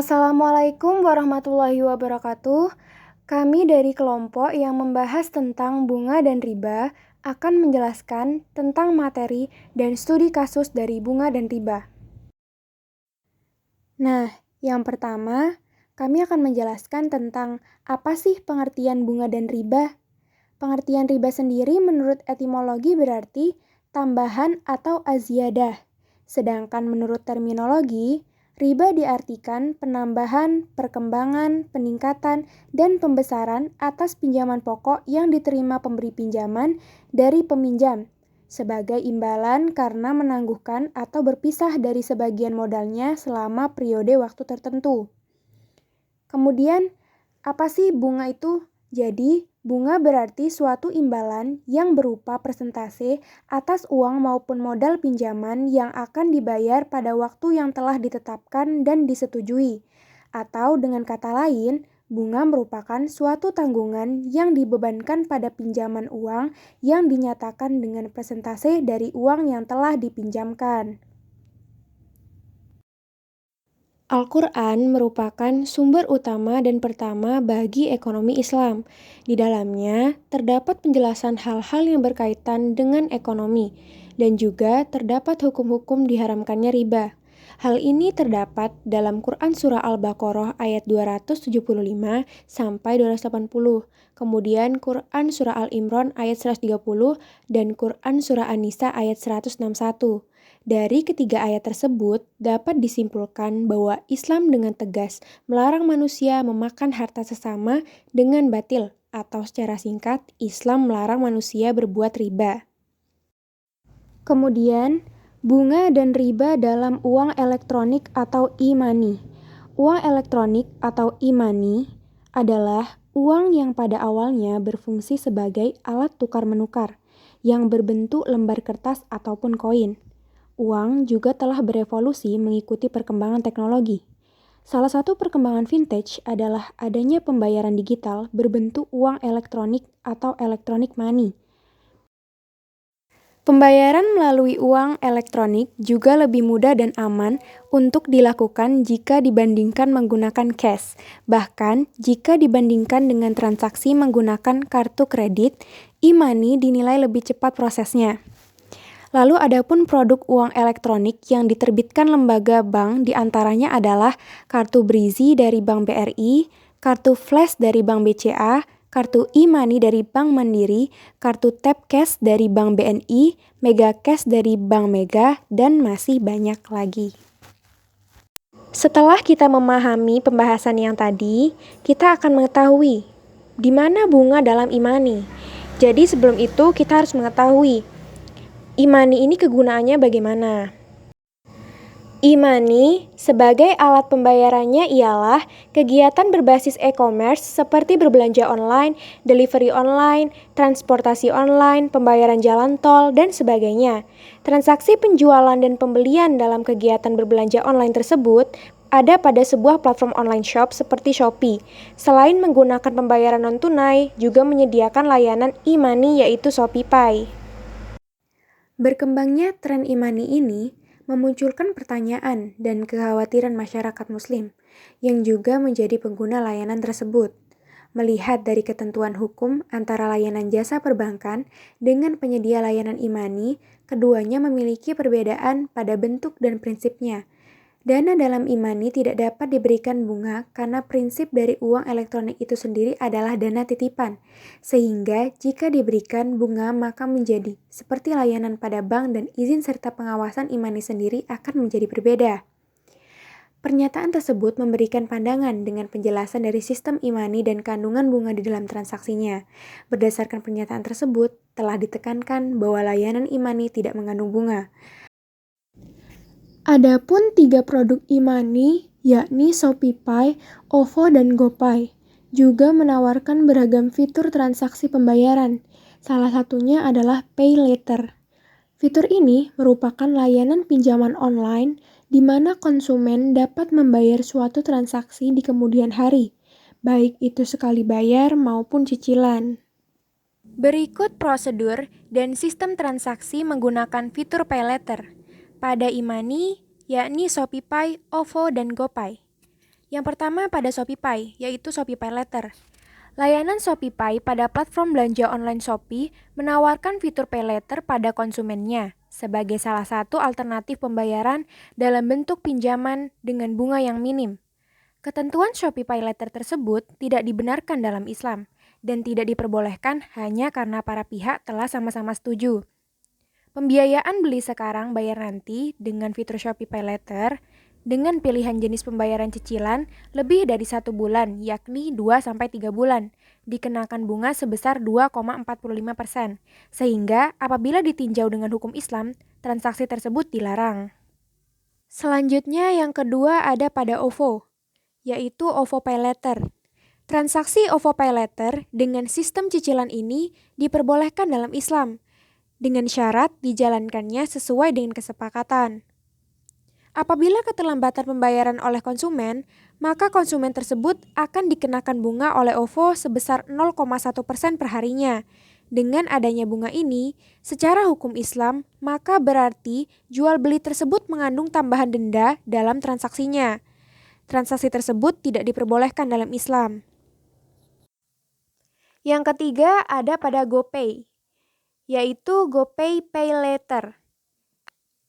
Assalamualaikum warahmatullahi wabarakatuh. Kami dari kelompok yang membahas tentang bunga dan riba akan menjelaskan tentang materi dan studi kasus dari bunga dan riba. Nah, yang pertama, kami akan menjelaskan tentang apa sih pengertian bunga dan riba. Pengertian riba sendiri menurut etimologi berarti tambahan atau aziyadah. Sedangkan menurut terminologi, riba diartikan penambahan, perkembangan, peningkatan, dan pembesaran atas pinjaman pokok yang diterima pemberi pinjaman dari peminjam sebagai imbalan karena menangguhkan atau berpisah dari sebagian modalnya selama periode waktu tertentu. Kemudian, apa sih bunga itu? Jadi, bunga berarti suatu imbalan yang berupa persentase atas uang maupun modal pinjaman yang akan dibayar pada waktu yang telah ditetapkan dan disetujui. Atau dengan kata lain, bunga merupakan suatu tanggungan yang dibebankan pada pinjaman uang yang dinyatakan dengan persentase dari uang yang telah dipinjamkan. Al-Quran merupakan sumber utama dan pertama bagi ekonomi Islam. Di dalamnya terdapat penjelasan hal-hal yang berkaitan dengan ekonomi, dan juga terdapat hukum-hukum diharamkannya riba. Hal ini terdapat dalam Quran Surah Al-Baqarah ayat 275 sampai 280, kemudian Quran Surah Al-Imran ayat 130, dan Quran Surah An-Nisa ayat 161. Dari ketiga ayat tersebut, dapat disimpulkan bahwa Islam dengan tegas melarang manusia memakan harta sesama dengan batil, atau secara singkat, Islam melarang manusia berbuat riba. Kemudian, bunga dan riba dalam uang elektronik atau e-money. Uang elektronik atau e-money adalah uang yang pada awalnya berfungsi sebagai alat tukar-menukar, yang berbentuk lembar kertas ataupun koin. Uang juga telah berevolusi mengikuti perkembangan teknologi. Salah satu perkembangan vintage adalah adanya pembayaran digital berbentuk uang elektronik atau electronic money. Pembayaran melalui uang elektronik juga lebih mudah dan aman untuk dilakukan jika dibandingkan menggunakan cash. Bahkan, jika dibandingkan dengan transaksi menggunakan kartu kredit, e-money dinilai lebih cepat prosesnya. Lalu adapun produk uang elektronik yang diterbitkan lembaga bank diantaranya adalah kartu Brizi dari Bank BRI, kartu Flash dari Bank BCA, kartu e-money dari Bank Mandiri, kartu Tap Cash dari Bank BNI, Mega Cash dari Bank Mega, dan masih banyak lagi. Setelah kita memahami pembahasan yang tadi, kita akan mengetahui di mana bunga dalam e-money. Jadi sebelum itu kita harus mengetahui e-money ini kegunaannya bagaimana? E-money sebagai alat pembayarannya ialah kegiatan berbasis e-commerce seperti berbelanja online, delivery online, transportasi online, pembayaran jalan tol, dan sebagainya. Transaksi penjualan dan pembelian dalam kegiatan berbelanja online tersebut ada pada sebuah platform online shop seperti Shopee. Selain menggunakan pembayaran non-tunai, juga menyediakan layanan e-money yaitu ShopeePay. Berkembangnya tren e-money ini memunculkan pertanyaan dan kekhawatiran masyarakat Muslim yang juga menjadi pengguna layanan tersebut. Melihat dari ketentuan hukum antara layanan jasa perbankan dengan penyedia layanan e-money, keduanya memiliki perbedaan pada bentuk dan prinsipnya. Dana dalam e-money tidak dapat diberikan bunga karena prinsip dari uang elektronik itu sendiri adalah dana titipan. Sehingga jika diberikan bunga maka menjadi seperti layanan pada bank dan izin serta pengawasan e-money sendiri akan menjadi berbeda. Pernyataan tersebut memberikan pandangan dengan penjelasan dari sistem e-money dan kandungan bunga di dalam transaksinya. Berdasarkan pernyataan tersebut, telah ditekankan bahwa layanan e-money tidak mengandung bunga. Adapun 3 produk e-money, yakni ShopeePay, OVO, dan GoPay, juga menawarkan beragam fitur transaksi pembayaran. Salah satunya adalah Pay Later. Fitur ini merupakan layanan pinjaman online di mana konsumen dapat membayar suatu transaksi di kemudian hari, baik itu sekali bayar maupun cicilan. Berikut prosedur dan sistem transaksi menggunakan fitur Pay Later pada e-money, yakni ShopeePay, OVO, dan GoPay. Yang pertama pada ShopeePay, yaitu Shopee PayLater. Layanan ShopeePay pada platform belanja online Shopee menawarkan fitur PayLater pada konsumennya sebagai salah satu alternatif pembayaran dalam bentuk pinjaman dengan bunga yang minim. Ketentuan Shopee PayLater tersebut tidak dibenarkan dalam Islam dan tidak diperbolehkan hanya karena para pihak telah sama-sama setuju. Pembiayaan beli sekarang bayar nanti dengan fitur Shopee PayLater dengan pilihan jenis pembayaran cicilan lebih dari 1 bulan, yakni 2-3 bulan, dikenakan bunga sebesar 2,45%, sehingga apabila ditinjau dengan hukum Islam, transaksi tersebut dilarang. Selanjutnya yang kedua ada pada OVO, yaitu OVO PayLater. Transaksi OVO PayLater dengan sistem cicilan ini diperbolehkan dalam Islam, dengan syarat dijalankannya sesuai dengan kesepakatan. Apabila keterlambatan pembayaran oleh konsumen, maka konsumen tersebut akan dikenakan bunga oleh OVO sebesar 0,1% per harinya. Dengan adanya bunga ini, secara hukum Islam, maka berarti jual beli tersebut mengandung tambahan denda dalam transaksinya. Transaksi tersebut tidak diperbolehkan dalam Islam. Yang ketiga ada pada GoPay, yaitu GoPay PayLater.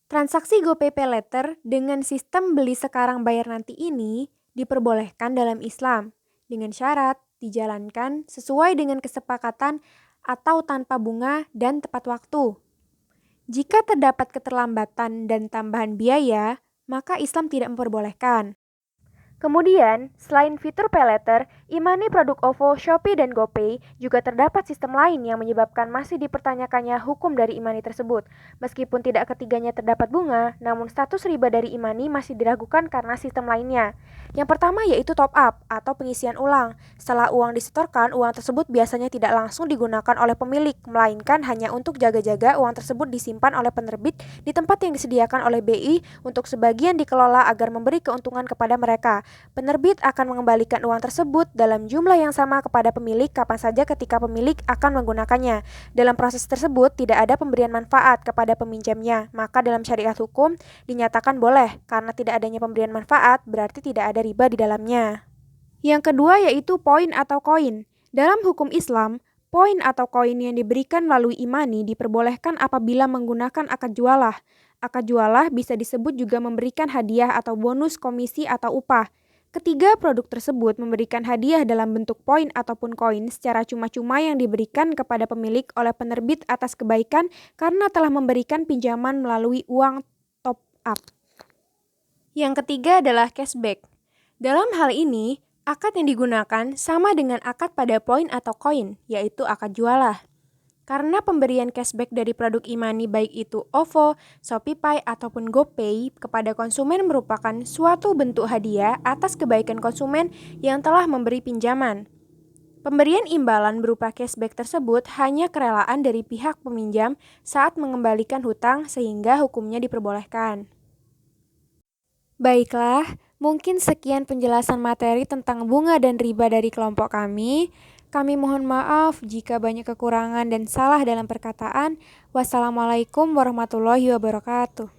Transaksi GoPay PayLater dengan sistem beli sekarang bayar nanti ini diperbolehkan dalam Islam dengan syarat dijalankan sesuai dengan kesepakatan atau tanpa bunga dan tepat waktu. Jika terdapat keterlambatan dan tambahan biaya, maka Islam tidak memperbolehkan. Kemudian, selain fitur PayLater, Imani produk OVO, Shopee, dan GoPay juga terdapat sistem lain yang menyebabkan masih dipertanyakannya hukum dari Imani tersebut. Meskipun tidak ketiganya terdapat bunga, namun status riba dari Imani masih diragukan karena sistem lainnya. Yang pertama yaitu top up atau pengisian ulang. Setelah uang disetorkan, uang tersebut biasanya tidak langsung digunakan oleh pemilik, melainkan hanya untuk jaga-jaga uang tersebut disimpan oleh penerbit di tempat yang disediakan oleh BI untuk sebagian dikelola agar memberi keuntungan kepada mereka. Penerbit akan mengembalikan uang tersebut dalam jumlah yang sama kepada pemilik kapan saja ketika pemilik akan menggunakannya. Dalam proses tersebut tidak ada pemberian manfaat kepada peminjamnya, maka dalam syariat hukum dinyatakan boleh karena tidak adanya pemberian manfaat berarti tidak ada riba di dalamnya. Yang kedua yaitu poin atau koin. Dalam hukum Islam, poin atau koin yang diberikan melalui Imani diperbolehkan apabila menggunakan akad jualah. Akad jualah bisa disebut juga memberikan hadiah atau bonus komisi atau upah. Ketiga produk tersebut memberikan hadiah dalam bentuk poin ataupun koin secara cuma-cuma yang diberikan kepada pemilik oleh penerbit atas kebaikan karena telah memberikan pinjaman melalui uang top up. Yang ketiga adalah cashback. Dalam hal ini, akad yang digunakan sama dengan akad pada poin atau koin, yaitu akad jualah. Karena pemberian cashback dari produk Imani baik itu OVO, ShopeePay, ataupun GoPay kepada konsumen merupakan suatu bentuk hadiah atas kebaikan konsumen yang telah memberi pinjaman. Pemberian imbalan berupa cashback tersebut hanya kerelaan dari pihak peminjam saat mengembalikan hutang sehingga hukumnya diperbolehkan. Baiklah, mungkin sekian penjelasan materi tentang bunga dan riba dari kelompok kami. Kami mohon maaf jika banyak kekurangan dan salah dalam perkataan. Wassalamualaikum warahmatullahi wabarakatuh.